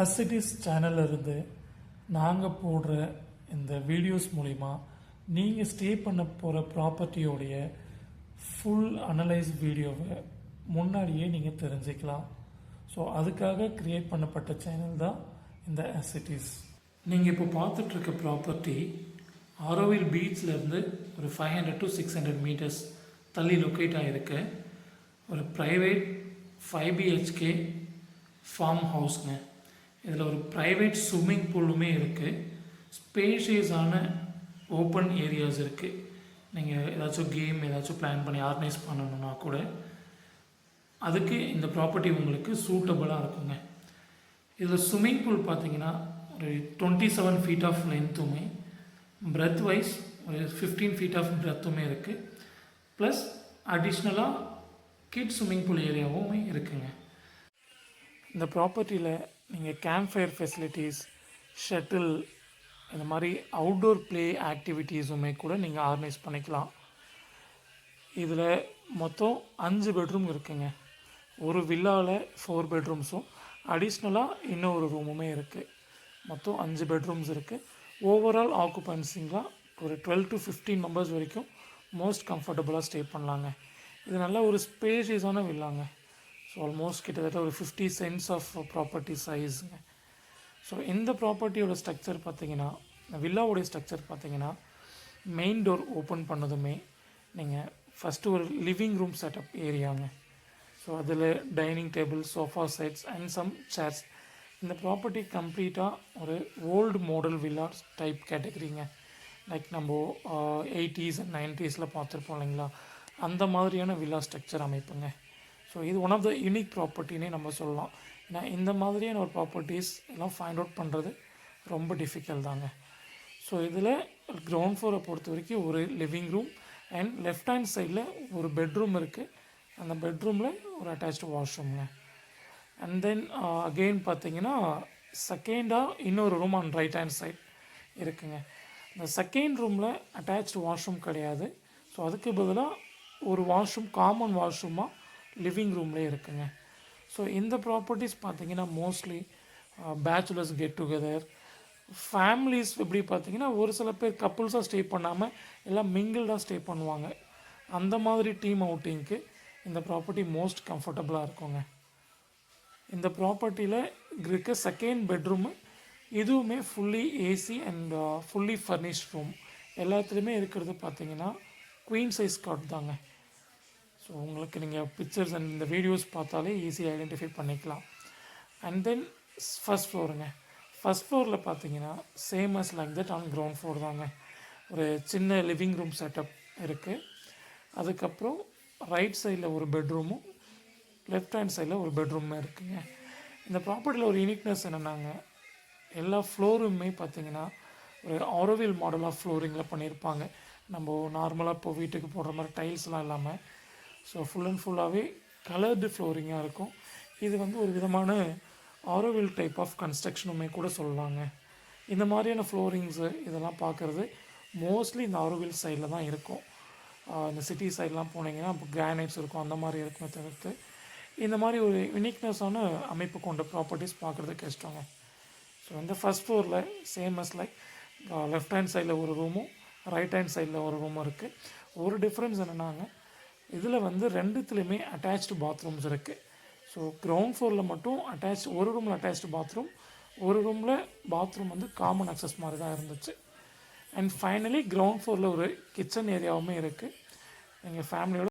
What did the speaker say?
As it is சேனலில் இருந்து நாங்கள் போடுற இந்த வீடியோஸ் மூலிமா நீங்கள் ஸ்டே பண்ண போகிற ப்ராப்பர்ட்டியோடைய ஃபுல் அனலைஸ் வீடியோவை முன்னாடியே நீங்கள் தெரிஞ்சுக்கலாம். ஸோ அதுக்காக க்ரியேட் பண்ணப்பட்ட சேனல் தான் இந்த அசிட்டிஸ். நீங்கள் இப்போ பார்த்துட்ருக்க ப்ராப்பர்ட்டி ஆரோவில் பீச்லேருந்து ஒரு 500 to 600 மீட்டர்ஸ் தள்ளி லொக்கேட் ஆகிருக்கு. ஒரு ப்ரைவேட் 5 BHK ஃபார்ம் ஹவுஸ்ங்க. இதில் ஒரு ப்ரைவேட் ஸ்விம்மிங் பூலுமே இருக்குது. ஸ்பேஷியஸான ஓப்பன் ஏரியாஸ் இருக்குது. நீங்கள் ஏதாச்சும் கேம் ஏதாச்சும் பிளான் பண்ணி ஆர்கனைஸ் பண்ணணுன்னா கூட அதுக்கு இந்த ப்ராப்பர்ட்டி உங்களுக்கு சூட்டபுளாக இருக்குங்க. இதில் ஸ்விம்மிங் பூல் பார்த்தீங்கன்னா ஒரு 27 feet ஆஃப் லென்த்துமே, பிரெத் வைஸ் ஒரு 15 feet ஆஃப் பிரெத்துமே இருக்குது. ப்ளஸ் அடிஷ்னலாக கிட் ஸ்விம்மிங் பூல் ஏரியாவும் இருக்குங்க. இந்த ப்ராப்பர்ட்டியில் நீங்கள் கேம்ப் ஃபயர் ஃபெசிலிட்டிஸ், ஷட்டில், இந்த மாதிரி அவுட்டோர் ப்ளே ஆக்டிவிட்டீஸுமே கூட நீங்கள் ஆர்கனைஸ் பண்ணிக்கலாம். இதில் மொத்தம் 5 பெட்ரூம் இருக்குங்க. ஒரு வில்லாவில் 4 பெட்ரூம்ஸும் அடிஷ்னலாக இன்னொரு ரூமுமே இருக்குது. மொத்தம் 5 பெட்ரூம்ஸ் இருக்குது. ஓவரால் ஆக்குபன்சிங்கெலாம் ஒரு 12 to 15 மெம்பர்ஸ் வரைக்கும் மோஸ்ட் கம்ஃபர்டபுளாக ஸ்டே பண்ணலாங்க. இது நல்ல ஒரு ஸ்பேஷியஸான வில்லாங்க. ஸோ ஆல்மோஸ்ட் கிட்டத்தட்ட ஒரு 50 cents ஆஃப் ப்ராப்பர்ட்டி சைஸுங்க. ஸோ இந்த ப்ராப்பர்ட்டியோட ஸ்ட்ரக்சர் பார்த்தீங்கன்னா, வில்லாவோடைய ஸ்ட்ரக்சர் பார்த்தீங்கன்னா, மெயின் டோர் ஓப்பன் பண்ணதுமே நீங்கள் ஃபஸ்ட்டு ஒரு லிவிங் ரூம் செட்டப் ஏரியாங்க. ஸோ அதில் dining table, sofa sets and some chairs. இந்த ப்ராப்பர்ட்டி கம்ப்ளீட்டாக ஒரு ஓல்டு மாடல் வில்லா டைப் கேட்டகரிங்க. லைக் நம்ம 80s and 90s பார்த்துருப்போம் இல்லைங்களா, அந்த மாதிரியான வில்லா ஸ்ட்ரக்சர் அமைப்புங்க. ஸோ இது ஒன் ஆஃப் த யூனிக் ப்ராப்பர்ட்டினே நம்ம சொல்லலாம். ஏன்னா இந்த மாதிரியான ஒரு ப்ராப்பர்ட்டிஸ் எல்லாம் ஃபைண்ட் அவுட் பண்ணுறது ரொம்ப டிஃபிகல்ட் தாங்க. ஸோ இதில் கிரவுண்ட் ஃப்ளோரை பொறுத்த வரைக்கும் ஒரு living room and left hand சைடில் ஒரு பெட்ரூம் இருக்குது. அந்த பெட்ரூமில் ஒரு அட்டாச்டு வாஷ்ரூம்ங்க. அண்ட் தென் அகெயின் பார்த்தீங்கன்னா செகண்டாக இன்னொரு room on right hand side இருக்குங்க. இந்த செகண்ட் ரூமில் அட்டாச்டு வாஷ்ரூம் கிடையாது. ஸோ அதுக்கு பதிலாக ஒரு வாஷ்ரூம், காமன் வாஷ்ரூமாக லிவிங் ரூம்லேயே இருக்குங்க. ஸோ இந்த ப்ராப்பர்ட்டிஸ் பார்த்தீங்கன்னா mostly bachelors get together, families எப்படி பார்த்தீங்கன்னா ஒரு சில பேர் கப்புள்ஸாக ஸ்டே பண்ணாமல் எல்லாம் மிங்கிள்டாக ஸ்டே பண்ணுவாங்க. அந்த மாதிரி டீம் அவுட்டிங்க்கு இந்த ப்ராப்பர்ட்டி மோஸ்ட் கம்ஃபர்டபுளாக இருக்குங்க. இந்த ப்ராப்பர்ட்டியில் இருக்க செகண்ட் பெட்ரூமு இதுவுமே fully AC and fully furnished room. எல்லாத்துலேயுமே இருக்கிறது பார்த்தீங்கன்னா குவீன் சைஸ் காட் தாங்க. ஸோ உங்களுக்கு நீங்கள் பிக்சர்ஸ் அண்ட் இந்த வீடியோஸ் பார்த்தாலே ஈஸியாக ஐடென்டிஃபை பண்ணிக்கலாம். அண்ட் தென் ஃபஸ்ட் ஃப்ளோருங்க. ஃபஸ்ட் ஃப்ளோரில் பார்த்தீங்கன்னா same as like that on ground floor தாங்க. ஒரு சின்ன லிவிங் ரூம் செட்டப் இருக்குது. அதுக்கப்புறம் ரைட் சைடில் ஒரு பெட்ரூமும் லெஃப்ட் ஹேண்ட் சைடில் ஒரு பெட்ரூமும் இருக்குதுங்க. இந்த ப்ராப்பர்ட்டியில் ஒரு யூனிக்னஸ் என்னென்னாங்க, எல்லா ஃப்ளோருமே பார்த்தீங்கன்னா ஒரு ஆரோவில் மாடல் ஆஃப் ஃப்ளோரிங்கில் பண்ணியிருப்பாங்க. நம்ம நார்மலாக இப்போ வீட்டுக்கு போடுற மாதிரி டைல்ஸ்லாம் இல்லாமல் ஸோ ஃபுல் அண்ட் ஃபுல்லாகவே கலர்டு ஃப்ளோரிங்காக இருக்கும். இது வந்து ஒரு விதமான ஆரோவில் டைப் ஆஃப் கன்ஸ்ட்ரக்ஷனுமே கூட சொல்லலாங்க. இந்த மாதிரியான ஃப்ளோரிங்ஸு இதெல்லாம் பார்க்குறது மோஸ்ட்லி இந்த ஆரோவில் சைடில் தான் இருக்கும். இந்த சிட்டி சைட்லாம் போனீங்கன்னா இப்போ கிரானைட்ஸ் இருக்கும், அந்த மாதிரி இருக்குமே தவிர்த்து இந்த மாதிரி ஒரு யூனிக்னஸான அமைப்பு கொண்ட ப்ராப்பர்ட்டிஸ் பார்க்குறது கஷ்டங்க. ஸோ இந்த ஃபஸ்ட் ஃப்ளோரில் same as like left hand சைடில் ஒரு ரூமும் ரைட் ஹேண்ட் சைடில் ஒரு ரூமும் இருக்குது. ஒரு டிஃப்ரென்ஸ் என்னென்னாங்க, இதில் வந்து ரெண்டுத்துலேயுமே அட்டாச்டு பாத்ரூம்ஸ் இருக்குது. ஸோ கிரவுண்ட் ஃப்ளோரில் மட்டும் ஒரு ரூமில் அட்டாச்டு பாத்ரூம், ஒரு ரூமில் பாத்ரூம் வந்து காமன் அக்சஸ் மாதிரி தான் இருந்துச்சு. அண்ட் ஃபைனலி கிரவுண்ட் ஃப்ளோரில் ஒரு கிச்சன் ஏரியாவுமே இருக்குது. எங்கள் ஃபேமிலியோட